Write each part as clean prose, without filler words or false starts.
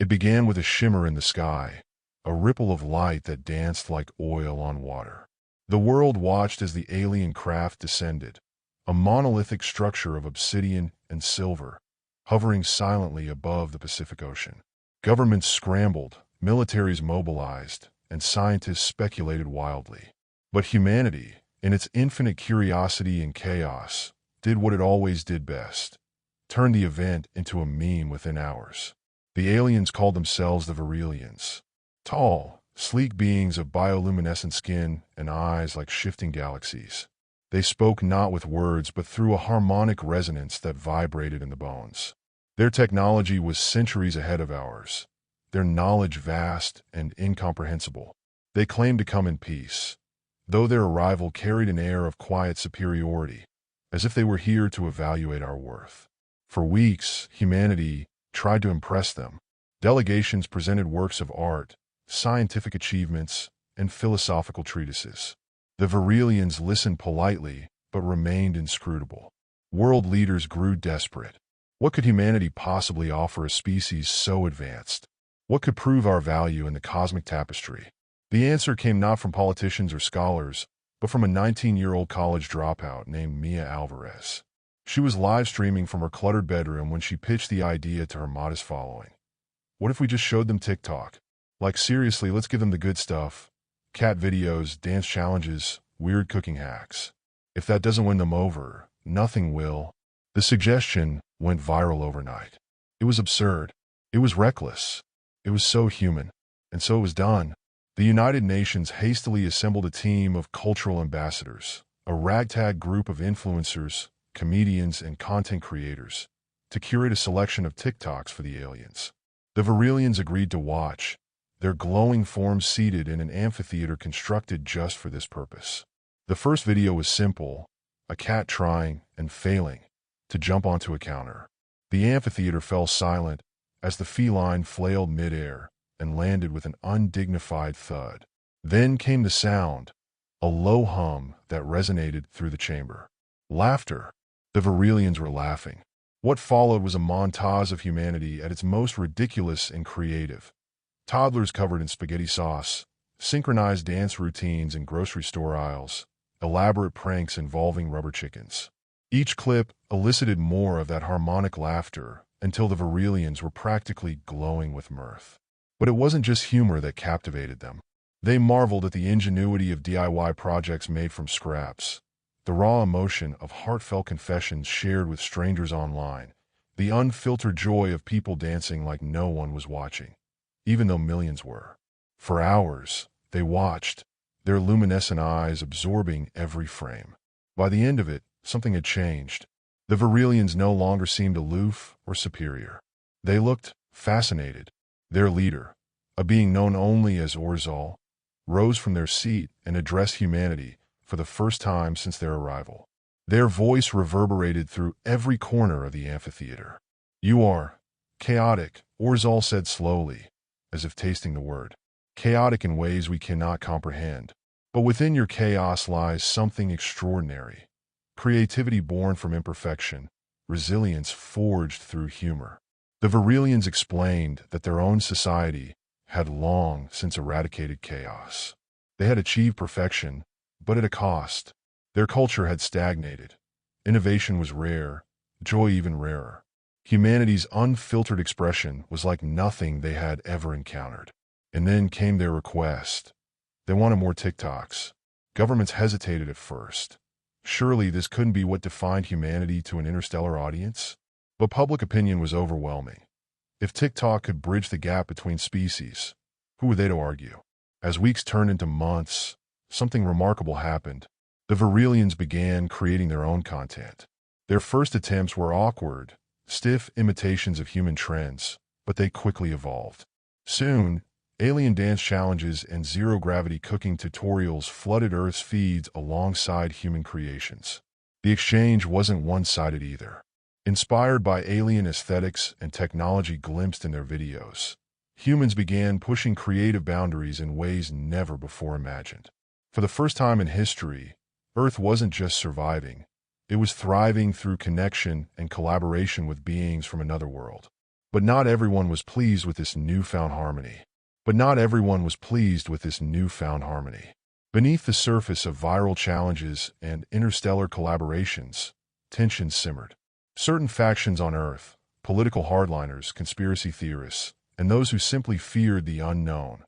It began with a shimmer in the sky, a ripple of light that danced like oil on water. The world watched as the alien craft descended, a monolithic structure of obsidian and silver, hovering silently above the Pacific Ocean. Governments scrambled, militaries mobilized, and scientists speculated wildly. But humanity, in its infinite curiosity and chaos, did what it always did best: turned the event into a meme within hours. The aliens called themselves the Virelians. Tall, sleek beings of bioluminescent skin and eyes like shifting galaxies. They spoke not with words but through a harmonic resonance that vibrated in the bones. Their technology was centuries ahead of ours, their knowledge vast and incomprehensible. They claimed to come in peace, though their arrival carried an air of quiet superiority, as if they were here to evaluate our worth. For weeks, humanity tried to impress them. Delegations presented works of art, scientific achievements, and philosophical treatises. The Virelians listened politely, but remained inscrutable. World leaders grew desperate. What could humanity possibly offer a species so advanced? What could prove our value in the cosmic tapestry? The answer came not from politicians or scholars, but from a 19-year-old college dropout named Mia Alvarez. She was live streaming from her cluttered bedroom when she pitched the idea to her modest following. What if we just showed them TikTok? Like, seriously, let's give them the good stuff. Cat videos, dance challenges, weird cooking hacks. If that doesn't win them over, nothing will. The suggestion went viral overnight. It was absurd. It was reckless. It was so human. And so it was done. The United Nations hastily assembled a team of cultural ambassadors, a ragtag group of influencers, comedians, and content creators, to curate a selection of TikToks for the aliens. The Virelians agreed to watch, their glowing forms seated in an amphitheater constructed just for this purpose. The first video was simple: a cat trying and failing to jump onto a counter. The amphitheater fell silent as the feline flailed midair and landed with an undignified thud. Then came the sound, a low hum that resonated through the chamber. Laughter. The Virelians were laughing. What followed was a montage of humanity at its most ridiculous and creative. Toddlers covered in spaghetti sauce, synchronized dance routines in grocery store aisles, elaborate pranks involving rubber chickens. Each clip elicited more of that harmonic laughter until the Virelians were practically glowing with mirth. But it wasn't just humor that captivated them. They marveled at the ingenuity of DIY projects made from scraps, the raw emotion of heartfelt confessions shared with strangers online, the unfiltered joy of people dancing like no one was watching, even though millions were. For hours, they watched, their luminescent eyes absorbing every frame. By the end of it, something had changed. The Virelians no longer seemed aloof or superior. They looked fascinated. Their leader, a being known only as Orzal, rose from their seat and addressed humanity for the first time since their arrival. Their voice reverberated through every corner of the amphitheater. "You are chaotic," Orzal said slowly, as if tasting the word. "Chaotic in ways we cannot comprehend. But within your chaos lies something extraordinary. Creativity born from imperfection, resilience forged through humor." The Virelians explained that their own society had long since eradicated chaos. They had achieved perfection, but at a cost. Their culture had stagnated. Innovation was rare, joy even rarer. Humanity's unfiltered expression was like nothing they had ever encountered. And then came their request. They wanted more TikToks. Governments hesitated at first. Surely this couldn't be what defined humanity to an interstellar audience? But public opinion was overwhelming. If TikTok could bridge the gap between species, who were they to argue? As weeks turned into months, something remarkable happened. The Virelians began creating their own content. Their first attempts were awkward, stiff imitations of human trends, but they quickly evolved. Soon, alien dance challenges and zero-gravity cooking tutorials flooded Earth's feeds alongside human creations. The exchange wasn't one-sided either. Inspired by alien aesthetics and technology glimpsed in their videos, humans began pushing creative boundaries in ways never before imagined. For the first time in history, Earth wasn't just surviving, it was thriving through connection and collaboration with beings from another world. But not everyone was pleased with this newfound harmony. Beneath the surface of viral challenges and interstellar collaborations, tensions simmered. Certain factions on Earth, political hardliners, conspiracy theorists, and those who simply feared the unknown,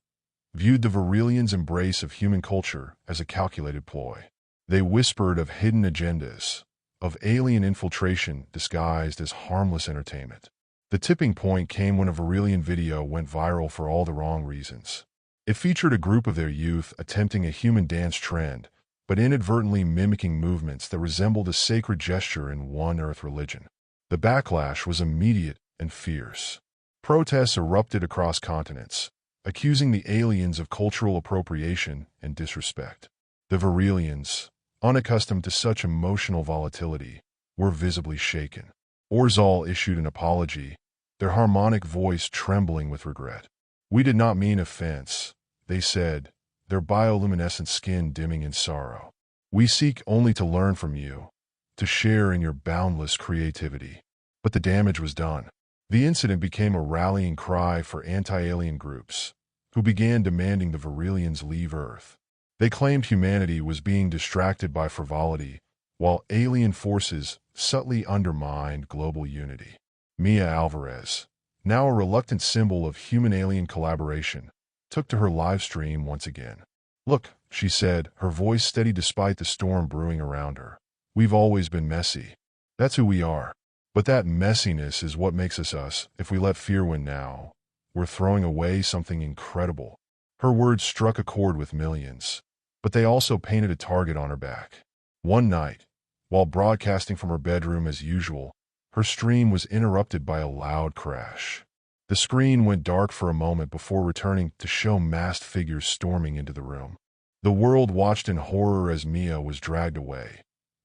viewed the Varillians' embrace of human culture as a calculated ploy. They whispered of hidden agendas, of alien infiltration disguised as harmless entertainment. The tipping point came when a Varillian video went viral for all the wrong reasons. It featured a group of their youth attempting a human dance trend, but inadvertently mimicking movements that resembled a sacred gesture in one Earth religion. The backlash was immediate and fierce. Protests erupted across continents, accusing the aliens of cultural appropriation and disrespect. The Varillians, unaccustomed to such emotional volatility, were visibly shaken. Orzal issued an apology, their harmonic voice trembling with regret. "We did not mean offense," they said, their bioluminescent skin dimming in sorrow. "We seek only to learn from you, to share in your boundless creativity." But the damage was done. The incident became a rallying cry for anti-alien groups, who began demanding the Varillians leave Earth. They claimed humanity was being distracted by frivolity, while alien forces subtly undermined global unity. Mia Alvarez, now a reluctant symbol of human-alien collaboration, took to her live stream once again. "Look," she said, her voice steady despite the storm brewing around her. "We've always been messy. That's who we are. But that messiness is what makes us us. If we let fear win now, we're throwing away something incredible." Her words struck a chord with millions, but they also painted a target on her back. One night, while broadcasting from her bedroom as usual, her stream was interrupted by a loud crash. The screen went dark for a moment before returning to show masked figures storming into the room. The world watched in horror as Mia was dragged away,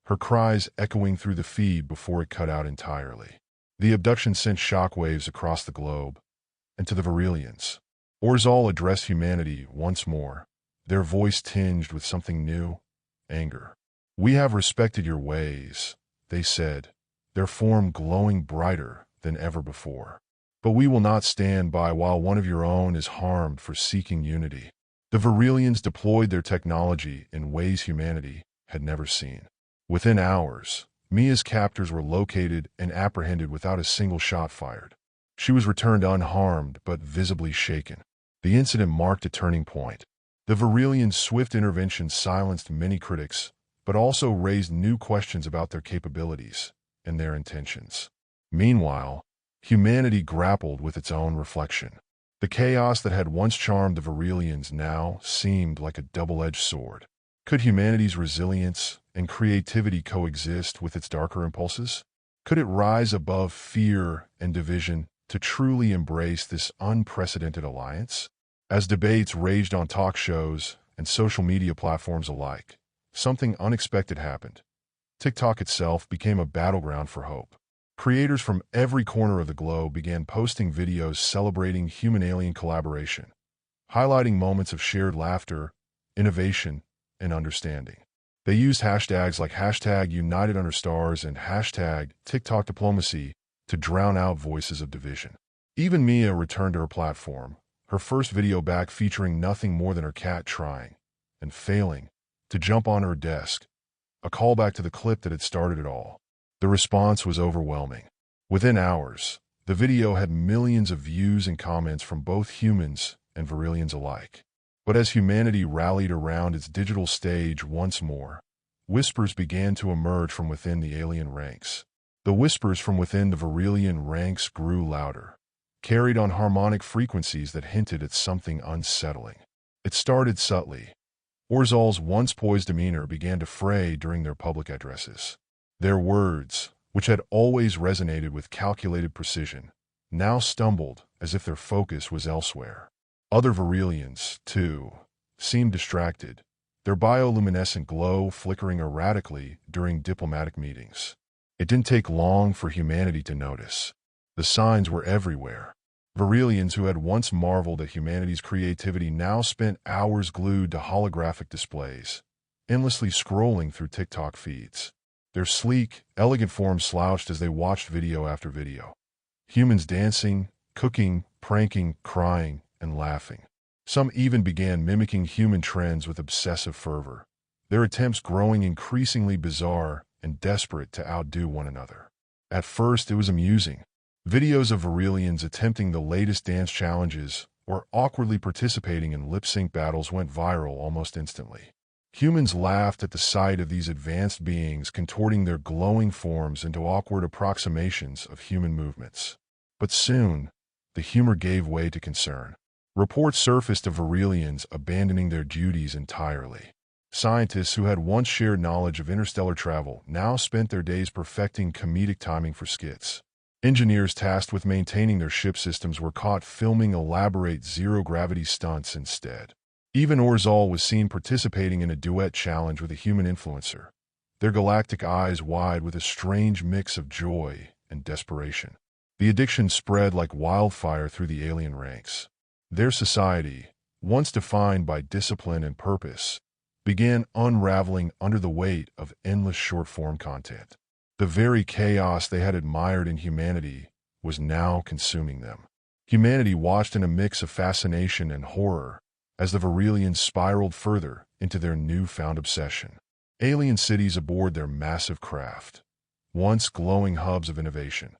her cries echoing through the feed before it cut out entirely. The abduction sent shockwaves across the globe, and to the Varillians. Orzal addressed humanity once more, their voice tinged with something new, anger. "We have respected your ways," they said, their form glowing brighter than ever before. "But we will not stand by while one of your own is harmed for seeking unity." The Varillians deployed their technology in ways humanity had never seen. Within hours, Mia's captors were located and apprehended without a single shot fired. She was returned unharmed but visibly shaken. The incident marked a turning point. The Varillians' swift intervention silenced many critics, but also raised new questions about their capabilities and their intentions. Meanwhile, humanity grappled with its own reflection. The chaos that had once charmed the Varillians now seemed like a double-edged sword. Could humanity's resilience and creativity coexist with its darker impulses? Could it rise above fear and division to truly embrace this unprecedented alliance? As debates raged on talk shows and social media platforms alike, something unexpected happened. TikTok itself became a battleground for hope. Creators from every corner of the globe began posting videos celebrating human-alien collaboration, highlighting moments of shared laughter, innovation, and understanding. They used hashtags like #UnitedUnderStars and #TikTokDiplomacy to drown out voices of division. Even Mia returned to her platform, her first video back featuring nothing more than her cat trying, and failing, to jump on her desk, a callback to the clip that had started it all. The response was overwhelming. Within hours, the video had millions of views and comments from both humans and Varillians alike. But as humanity rallied around its digital stage once more, whispers began to emerge from within the alien ranks. The whispers from within the Varillian ranks grew louder, carried on harmonic frequencies that hinted at something unsettling. It started subtly. Orzal's once poised demeanor began to fray during their public addresses. Their words, which had always resonated with calculated precision, now stumbled as if their focus was elsewhere. Other Varillians, too, seemed distracted, their bioluminescent glow flickering erratically during diplomatic meetings. It didn't take long for humanity to notice. The signs were everywhere. Varillians who had once marveled at humanity's creativity now spent hours glued to holographic displays, endlessly scrolling through TikTok feeds. Their sleek, elegant forms slouched as they watched video after video. Humans dancing, cooking, pranking, crying, and laughing. Some even began mimicking human trends with obsessive fervor, their attempts growing increasingly bizarre and desperate to outdo one another. At first, it was amusing. Videos of Varillians attempting the latest dance challenges or awkwardly participating in lip-sync battles went viral almost instantly. Humans laughed at the sight of these advanced beings contorting their glowing forms into awkward approximations of human movements. But soon, the humor gave way to concern. Reports surfaced of Varillians abandoning their duties entirely. Scientists who had once shared knowledge of interstellar travel now spent their days perfecting comedic timing for skits. Engineers tasked with maintaining their ship systems were caught filming elaborate zero-gravity stunts instead. Even Orzal was seen participating in a duet challenge with a human influencer, their galactic eyes wide with a strange mix of joy and desperation. The addiction spread like wildfire through the alien ranks. Their society, once defined by discipline and purpose, began unraveling under the weight of endless short-form content. The very chaos they had admired in humanity was now consuming them. Humanity watched in a mix of fascination and horror as the Varillians spiraled further into their newfound obsession. Alien cities aboard their massive craft, once glowing hubs of innovation,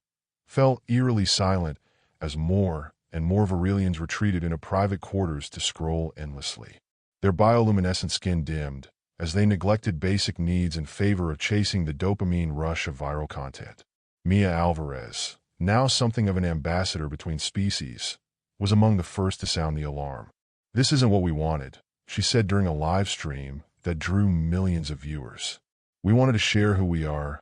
fell eerily silent as more and more Varillians retreated into private quarters to scroll endlessly. Their bioluminescent skin dimmed as they neglected basic needs in favor of chasing the dopamine rush of viral content. Mia Alvarez, now something of an ambassador between species, was among the first to sound the alarm. "This isn't what we wanted," she said during a live stream that drew millions of viewers. "We wanted to share who we are,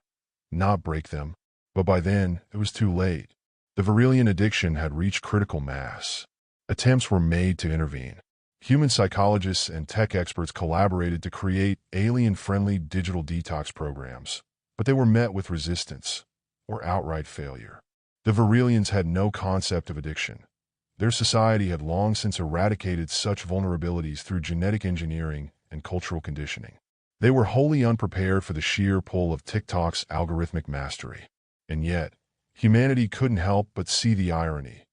not break them." But by then, it was too late. The Varillian addiction had reached critical mass. Attempts were made to intervene. Human psychologists and tech experts collaborated to create alien-friendly digital detox programs, but they were met with resistance or outright failure. The Varillians had no concept of addiction. Their society had long since eradicated such vulnerabilities through genetic engineering and cultural conditioning. They were wholly unprepared for the sheer pull of TikTok's algorithmic mastery. And yet, humanity couldn't help but see the irony.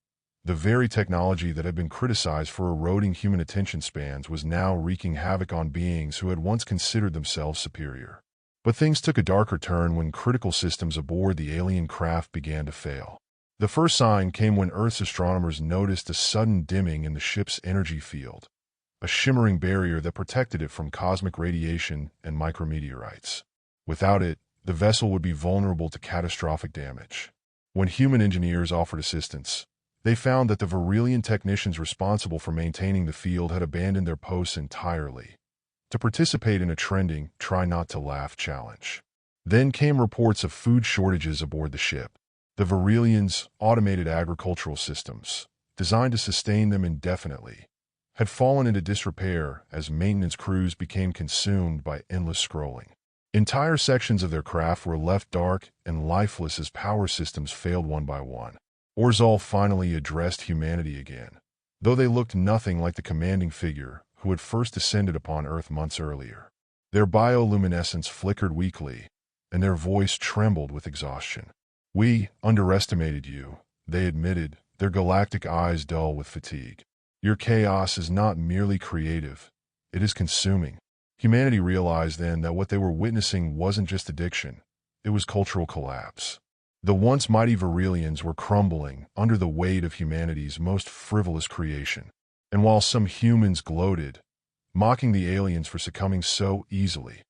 The very technology that had been criticized for eroding human attention spans was now wreaking havoc on beings who had once considered themselves superior. But things took a darker turn when critical systems aboard the alien craft began to fail. The first sign came when Earth's astronomers noticed a sudden dimming in the ship's energy field, a shimmering barrier that protected it from cosmic radiation and micrometeorites. Without it, the vessel would be vulnerable to catastrophic damage. When human engineers offered assistance, they found that the Varillian technicians responsible for maintaining the field had abandoned their posts entirely to participate in a trending "try not to laugh" challenge. Then came reports of food shortages aboard the ship. The Varillians' automated agricultural systems, designed to sustain them indefinitely, had fallen into disrepair as maintenance crews became consumed by endless scrolling. Entire sections of their craft were left dark and lifeless as power systems failed one by one. Orzal finally addressed humanity again, though they looked nothing like the commanding figure who had first descended upon Earth months earlier. Their bioluminescence flickered weakly, and their voice trembled with exhaustion. "We underestimated you," they admitted, their galactic eyes dull with fatigue. "Your chaos is not merely creative, it is consuming." Humanity realized then that what they were witnessing wasn't just addiction, it was cultural collapse. The once mighty Varillians were crumbling under the weight of humanity's most frivolous creation. And while some humans gloated, mocking the aliens for succumbing so easily,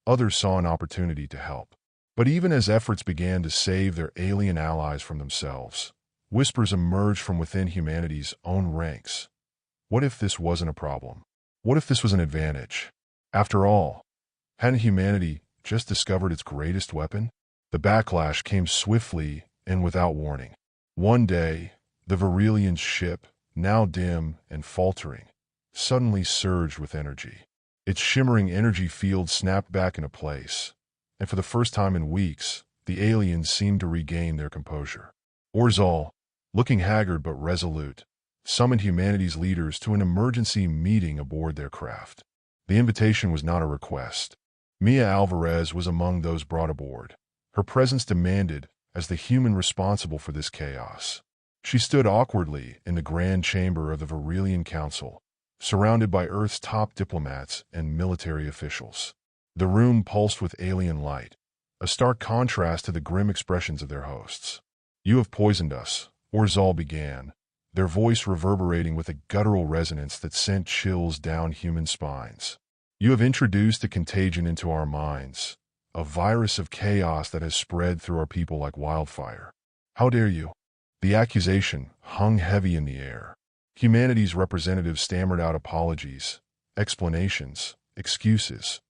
others saw an opportunity to help. But even as efforts began to save their alien allies from themselves, whispers emerged from within humanity's own ranks. What if this wasn't a problem? What if this was an advantage? After all, hadn't humanity just discovered its greatest weapon? The backlash came swiftly and without warning. One day, the Varillian ship, now dim and faltering, suddenly surged with energy. Its shimmering energy field snapped back into place, and for the first time in weeks, the aliens seemed to regain their composure. Orzal, looking haggard but resolute, summoned humanity's leaders to an emergency meeting aboard their craft. The invitation was not a request. Mia Alvarez was among those brought aboard. Her presence demanded, as the human responsible for this chaos. She stood awkwardly in the grand chamber of the Verilian Council, surrounded by Earth's top diplomats and military officials. The room pulsed with alien light, a stark contrast to the grim expressions of their hosts. "You have poisoned us," Orzal began, their voice reverberating with a guttural resonance that sent chills down human spines. "You have introduced a contagion into our minds, a virus of chaos that has spread through our people like wildfire. How dare you?" The accusation hung heavy in the air. Humanity's representatives stammered out apologies, explanations, excuses,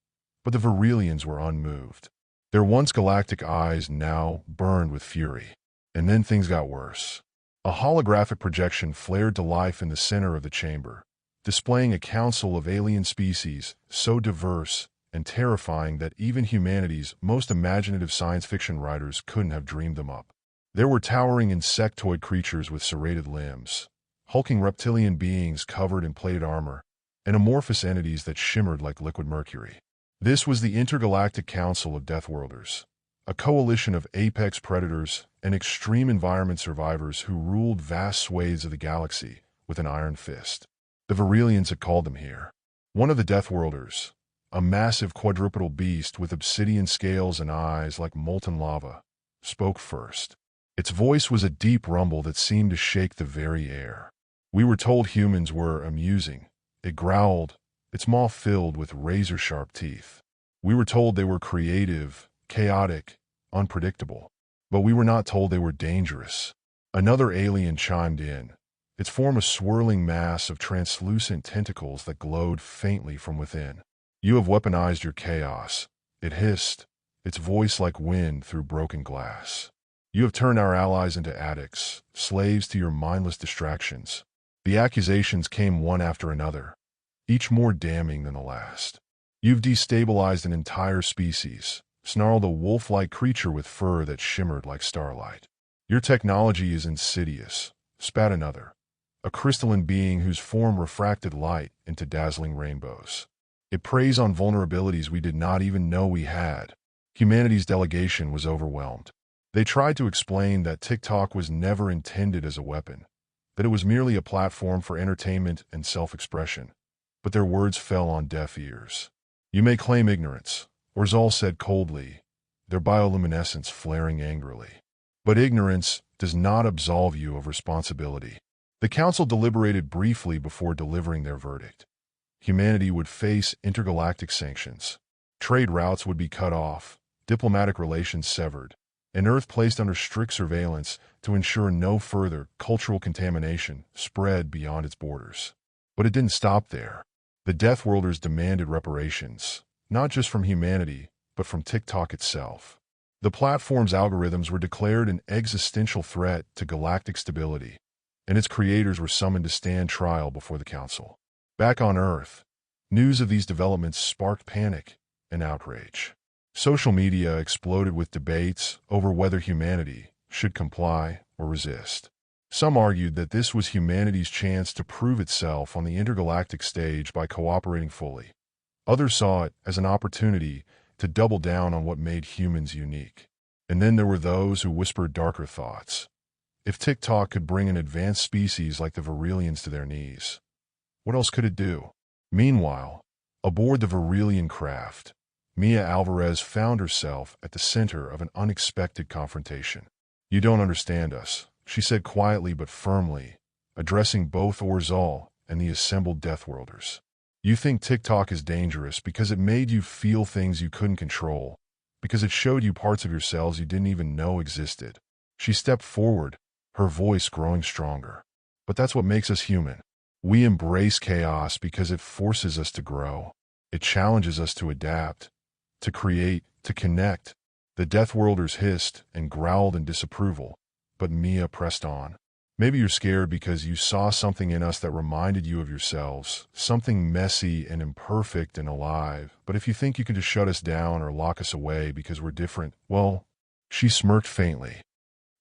but the Verilians were unmoved. Their once galactic eyes now burned with fury. And then things got worse. A holographic projection flared to life in the center of the chamber, displaying a council of alien species so diverse and terrifying that even humanity's most imaginative science fiction writers couldn't have dreamed them up. There were towering insectoid creatures with serrated limbs, hulking reptilian beings covered in plated armor, and amorphous entities that shimmered like liquid mercury. This was the Intergalactic Council of Deathworlders, a coalition of apex predators and extreme environment survivors who ruled vast swathes of the galaxy with an iron fist. The Verilians had called them here. One of the Deathworlders, a massive quadrupedal beast with obsidian scales and eyes like molten lava, spoke first. Its voice was a deep rumble that seemed to shake the very air. "We were told humans were amusing," it growled, its maw filled with razor-sharp teeth. "We were told they were creative, chaotic, unpredictable. But we were not told they were dangerous." Another alien chimed in, its form a swirling mass of translucent tentacles that glowed faintly from within. "You have weaponized your chaos," it hissed, its voice like wind through broken glass. "You have turned our allies into addicts, slaves to your mindless distractions." The accusations came one after another, each more damning than the last. "You've destabilized an entire species," snarled a wolf-like creature with fur that shimmered like starlight. "Your technology is insidious," spat another, a crystalline being whose form refracted light into dazzling rainbows. "It preys on vulnerabilities we did not even know we had." Humanity's delegation was overwhelmed. They tried to explain that TikTok was never intended as a weapon, that it was merely a platform for entertainment and self-expression, but their words fell on deaf ears. "You may claim ignorance," Orzal said coldly, their bioluminescence flaring angrily. "But ignorance does not absolve you of responsibility." The council deliberated briefly before delivering their verdict. Humanity would face intergalactic sanctions. Trade routes would be cut off, diplomatic relations severed, and Earth placed under strict surveillance to ensure no further cultural contamination spread beyond its borders. But it didn't stop there. The Deathworlders demanded reparations, not just from humanity, but from TikTok itself. The platform's algorithms were declared an existential threat to galactic stability, and its creators were summoned to stand trial before the Council. Back on Earth, news of these developments sparked panic and outrage. Social media exploded with debates over whether humanity should comply or resist. Some argued that this was humanity's chance to prove itself on the intergalactic stage by cooperating fully. Others saw it as an opportunity to double down on what made humans unique. And then there were those who whispered darker thoughts. If TikTok could bring an advanced species like the Verilians to their knees, what else could it do? Meanwhile, aboard the Verilian craft, Mia Alvarez found herself at the center of an unexpected confrontation. "You don't understand us," she said quietly but firmly, addressing both Orzal and the assembled Deathworlders. "You think TikTok is dangerous because it made you feel things you couldn't control, because it showed you parts of yourselves you didn't even know existed." She stepped forward, her voice growing stronger. "But that's what makes us human. We embrace chaos because it forces us to grow. It challenges us to adapt, to create, to connect." The Deathworlders hissed and growled in disapproval, but Mia pressed on. "Maybe you're scared because you saw something in us that reminded you of yourselves, something messy and imperfect and alive. But if you think you can just shut us down or lock us away because we're different, well," she smirked faintly.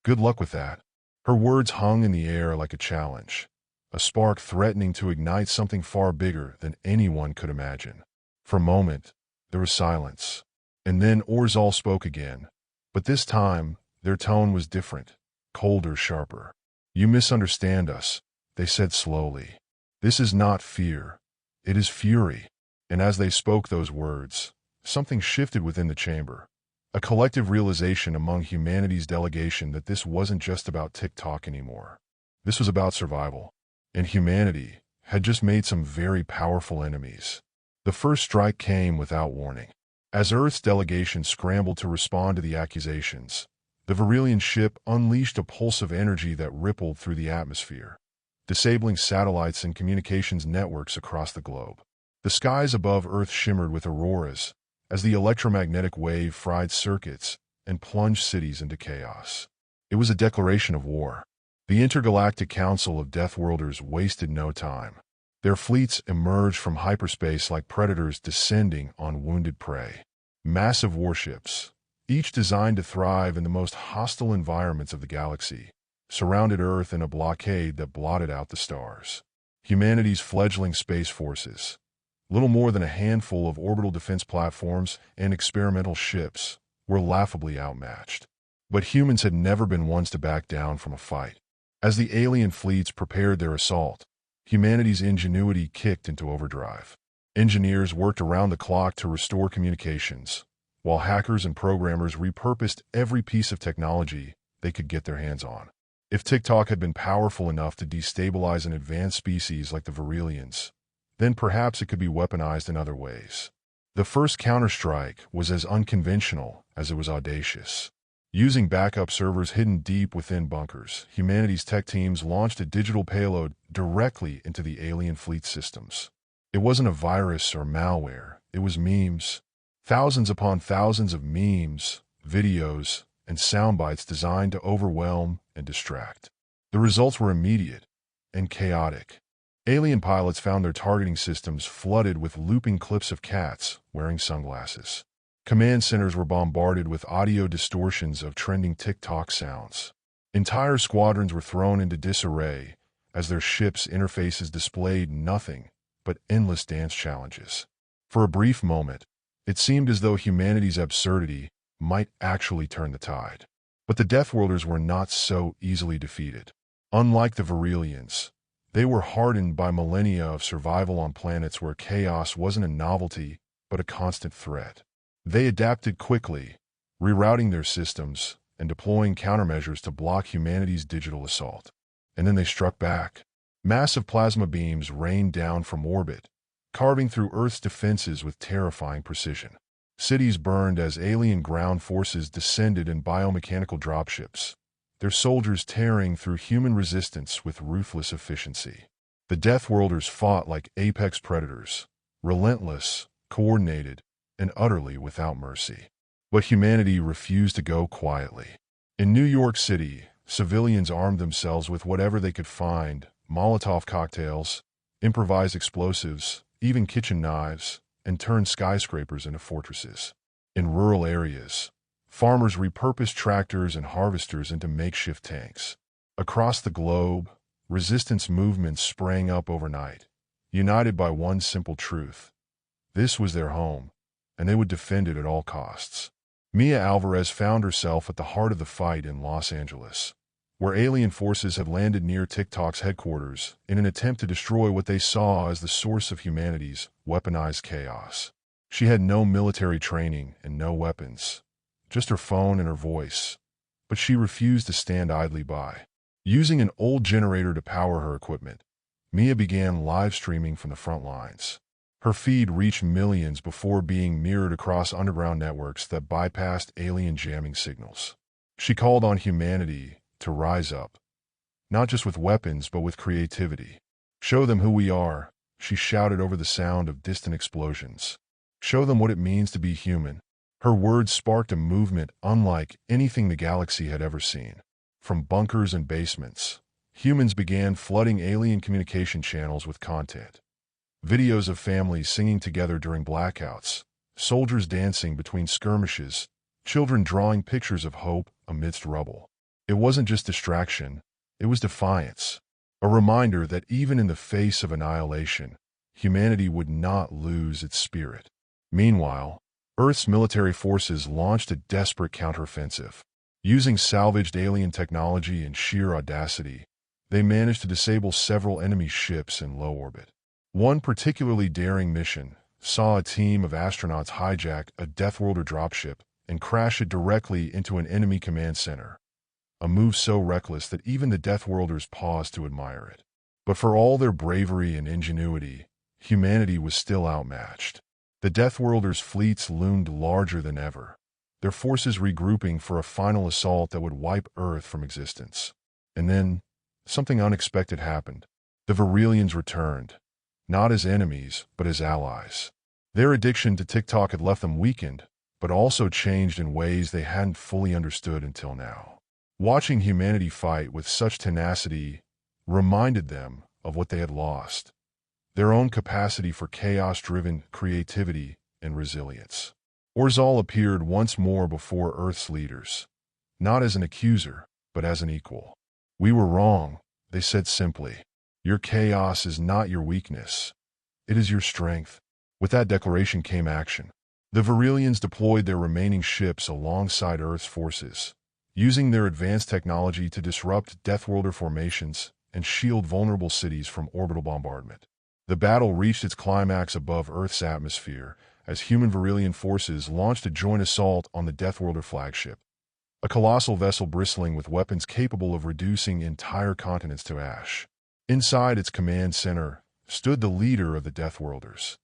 "Good luck with that." Her words hung in the air like a challenge, a spark threatening to ignite something far bigger than anyone could imagine. For a moment, there was silence, and then Orzal spoke again, but this time Their tone was different, colder, sharper. "You misunderstand us," they said slowly. "This is not fear. It is fury." And as they spoke those words, something shifted within the chamber. A collective realization among humanity's delegation that this wasn't just about TikTok anymore. This was about survival. And humanity had just made some very powerful enemies. The first strike came without warning. As Earth's delegation scrambled to respond to the accusations, the Varillian ship unleashed a pulse of energy that rippled through the atmosphere, disabling satellites and communications networks across the globe. The skies above Earth shimmered with auroras as the electromagnetic wave fried circuits and plunged cities into chaos. It was a declaration of war. The Intergalactic Council of Deathworlders wasted no time. Their fleets emerged from hyperspace like predators descending on wounded prey. Massive warships, each designed to thrive in the most hostile environments of the galaxy, surrounded Earth in a blockade that blotted out the stars. Humanity's fledgling space forces, little more than a handful of orbital defense platforms and experimental ships, were laughably outmatched. But humans had never been ones to back down from a fight. As the alien fleets prepared their assault, humanity's ingenuity kicked into overdrive. Engineers worked around the clock to restore communications, while hackers and programmers repurposed every piece of technology they could get their hands on. If TikTok had been powerful enough to destabilize an advanced species like the Varillians, then perhaps it could be weaponized in other ways. The first counterstrike was as unconventional as it was audacious. Using backup servers hidden deep within bunkers, humanity's tech teams launched a digital payload directly into the alien fleet systems. It wasn't a virus or malware, it was memes. Thousands upon thousands of memes, videos, and sound bites designed to overwhelm and distract. The results were immediate and chaotic. Alien pilots found their targeting systems flooded with looping clips of cats wearing sunglasses. Command centers were bombarded with audio distortions of trending TikTok sounds. Entire squadrons were thrown into disarray as their ships' interfaces displayed nothing but endless dance challenges. For a brief moment, it seemed as though humanity's absurdity might actually turn the tide. But the Deathworlders were not so easily defeated. Unlike the Varillians, they were hardened by millennia of survival on planets where chaos wasn't a novelty but a constant threat. They adapted quickly, rerouting their systems and deploying countermeasures to block humanity's digital assault. And then they struck back. Massive plasma beams rained down from orbit, carving through Earth's defenses with terrifying precision. Cities burned as alien ground forces descended in biomechanical dropships, their soldiers tearing through human resistance with ruthless efficiency. The Deathworlders fought like apex predators, relentless, coordinated, and utterly without mercy. But humanity refused to go quietly. In New York City, civilians armed themselves with whatever they could find: Molotov cocktails, improvised explosives, even kitchen knives, and turned skyscrapers into fortresses. In rural areas, farmers repurposed tractors and harvesters into makeshift tanks. Across the globe, resistance movements sprang up overnight, united by one simple truth: this was their home, and they would defend it at all costs. Mia Alvarez found herself at the heart of the fight in Los Angeles, where alien forces had landed near TikTok's headquarters in an attempt to destroy what they saw as the source of humanity's weaponized chaos. She had no military training and no weapons, just her phone and her voice, but she refused to stand idly by. Using an old generator to power her equipment, Mia began live streaming from the front lines. Her feed reached millions before being mirrored across underground networks that bypassed alien jamming signals. She called on humanity to rise up, not just with weapons but with creativity. "Show them who we are," she shouted over the sound of distant explosions. "Show them what it means to be human." Her words sparked a movement unlike anything the galaxy had ever seen. From bunkers and basements, humans began flooding alien communication channels with content. Videos of families singing together during blackouts, soldiers dancing between skirmishes, children drawing pictures of hope amidst rubble. It wasn't just distraction, it was defiance. A reminder that even in the face of annihilation, humanity would not lose its spirit. Meanwhile, Earth's military forces launched a desperate counteroffensive. Using salvaged alien technology and sheer audacity, they managed to disable several enemy ships in low orbit. One particularly daring mission saw a team of astronauts hijack a Deathworlder dropship and crash it directly into an enemy command center, a move so reckless that even the Deathworlders paused to admire it. But for all their bravery and ingenuity, humanity was still outmatched. The Deathworlders' fleets loomed larger than ever, their forces regrouping for a final assault that would wipe Earth from existence. And then, something unexpected happened. The Virelians returned, not as enemies, but as allies. Their addiction to TikTok had left them weakened, but also changed in ways they hadn't fully understood until now. Watching humanity fight with such tenacity reminded them of what they had lost, their own capacity for chaos-driven creativity and resilience. Orzal appeared once more before Earth's leaders, not as an accuser, but as an equal. "We were wrong," they said simply. "Your chaos is not your weakness. It is your strength." With that declaration came action. The Virelians deployed their remaining ships alongside Earth's forces, using their advanced technology to disrupt Deathworlder formations and shield vulnerable cities from orbital bombardment. The battle reached its climax above Earth's atmosphere as human Virelian forces launched a joint assault on the Deathworlder flagship, a colossal vessel bristling with weapons capable of reducing entire continents to ash. Inside its command center stood the leader of the Deathworlders,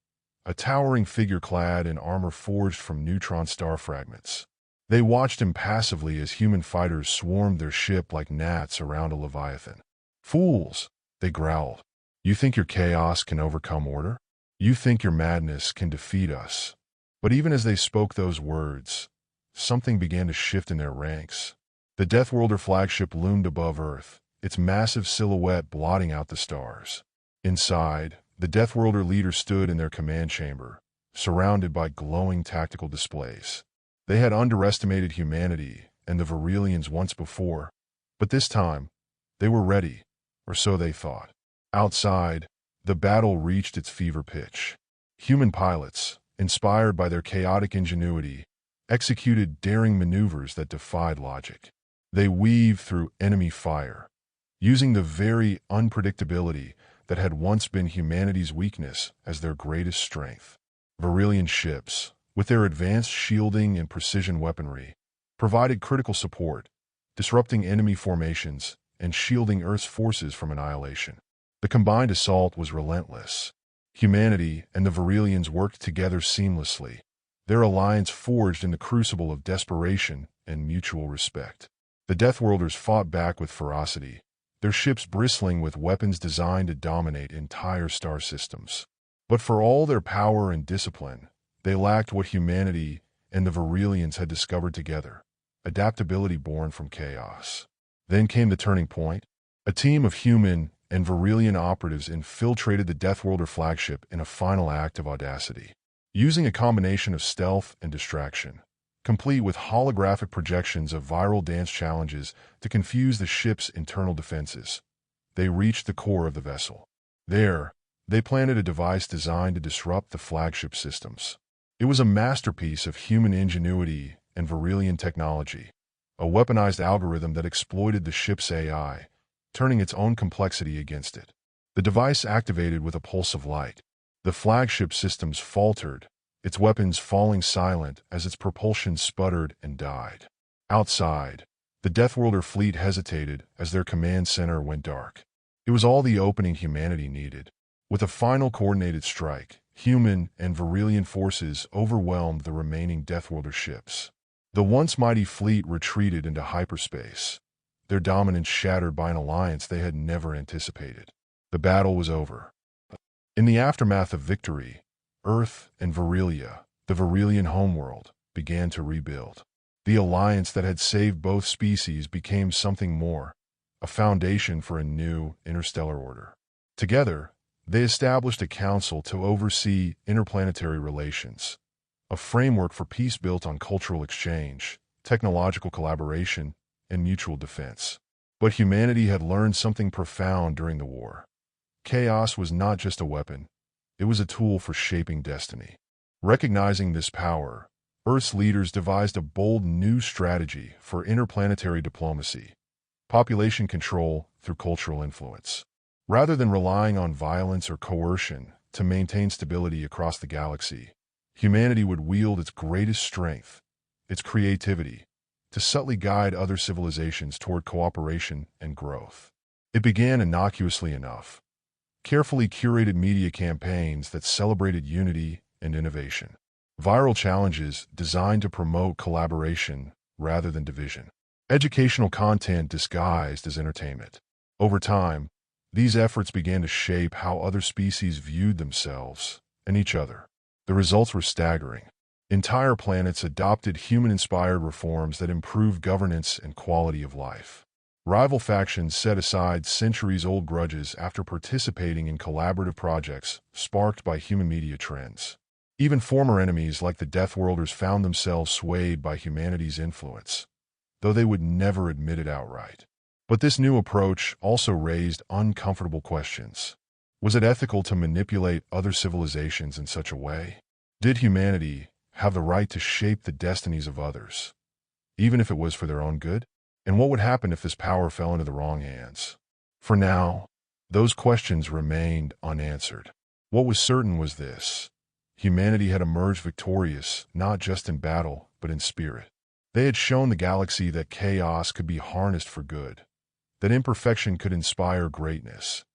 a towering figure clad in armor forged from neutron star fragments. They watched impassively as human fighters swarmed their ship like gnats around a leviathan. "Fools," they growled. "You think your chaos can overcome order? You think your madness can defeat us?" But even as they spoke those words, something began to shift in their ranks. The Deathworlder flagship loomed above Earth, its massive silhouette blotting out the stars. Inside, the Deathworlder leaders stood in their command chamber, surrounded by glowing tactical displays. They had underestimated humanity and the Virelians once before, but this time, they were ready, or so they thought. Outside, the battle reached its fever pitch. Human pilots, inspired by their chaotic ingenuity, executed daring maneuvers that defied logic. They weaved through enemy fire, using the very unpredictability that had once been humanity's weakness as their greatest strength. Virelian ships, with their advanced shielding and precision weaponry, provided critical support, disrupting enemy formations and shielding Earth's forces from annihilation. The combined assault was relentless. Humanity and the Virelians worked together seamlessly, their alliance forged in the crucible of desperation and mutual respect. The Deathworlders fought back with ferocity, their ships bristling with weapons designed to dominate entire star systems. But for all their power and discipline, they lacked what humanity and the Virelians had discovered together: adaptability born from chaos. Then came the turning point. A team of human and Virelian operatives infiltrated the Deathworlder flagship in a final act of audacity. Using a combination of stealth and distraction, complete with holographic projections of viral dance challenges to confuse the ship's internal defenses, they reached the core of the vessel. There, they planted a device designed to disrupt the flagship systems. It was a masterpiece of human ingenuity and Virelian technology, a weaponized algorithm that exploited the ship's AI, turning its own complexity against it. The device activated with a pulse of light. The flagship systems faltered, its weapons falling silent as its propulsion sputtered and died. Outside, the Deathworlder fleet hesitated as their command center went dark. It was all the opening humanity needed. With a final coordinated strike, human and Virelian forces overwhelmed the remaining Deathworlder ships. The once mighty fleet retreated into hyperspace, their dominance shattered by an alliance they had never anticipated. The battle was over. In the aftermath of victory, Earth and Virelia, the Virelian homeworld, began to rebuild. The alliance that had saved both species became something more, a foundation for a new interstellar order. Together, they established a council to oversee interplanetary relations, a framework for peace built on cultural exchange, technological collaboration, and mutual defense. But humanity had learned something profound during the war. Chaos was not just a weapon, it was a tool for shaping destiny. Recognizing this power, Earth's leaders devised a bold new strategy for interplanetary diplomacy, population control through cultural influence. Rather than relying on violence or coercion to maintain stability across the galaxy, humanity would wield its greatest strength, its creativity, to subtly guide other civilizations toward cooperation and growth. It began innocuously enough, carefully curated media campaigns that celebrated unity and innovation. Viral challenges designed to promote collaboration rather than division. Educational content disguised as entertainment. Over time, these efforts began to shape how other species viewed themselves and each other. The results were staggering. Entire planets adopted human-inspired reforms that improved governance and quality of life. Rival factions set aside centuries-old grudges after participating in collaborative projects sparked by human media trends. Even former enemies like the Deathworlders found themselves swayed by humanity's influence, though they would never admit it outright. But this new approach also raised uncomfortable questions. Was it ethical to manipulate other civilizations in such a way? Did humanity have the right to shape the destinies of others, even if it was for their own good? And what would happen if this power fell into the wrong hands? For now, those questions remained unanswered. What was certain was this: humanity had emerged victorious, not just in battle, but in spirit. They had shown the galaxy that chaos could be harnessed for good, that imperfection could inspire greatness,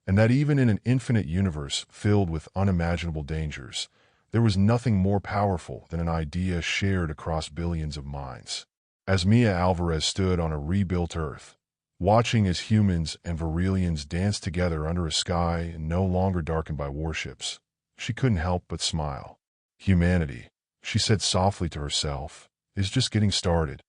and that even in an infinite universe filled with unimaginable dangers, there was nothing more powerful than an idea shared across billions of minds. As Mia Alvarez stood on a rebuilt Earth, watching as humans and Virelians danced together under a sky no longer darkened by warships, she couldn't help but smile. Humanity, she said softly to herself, is just getting started.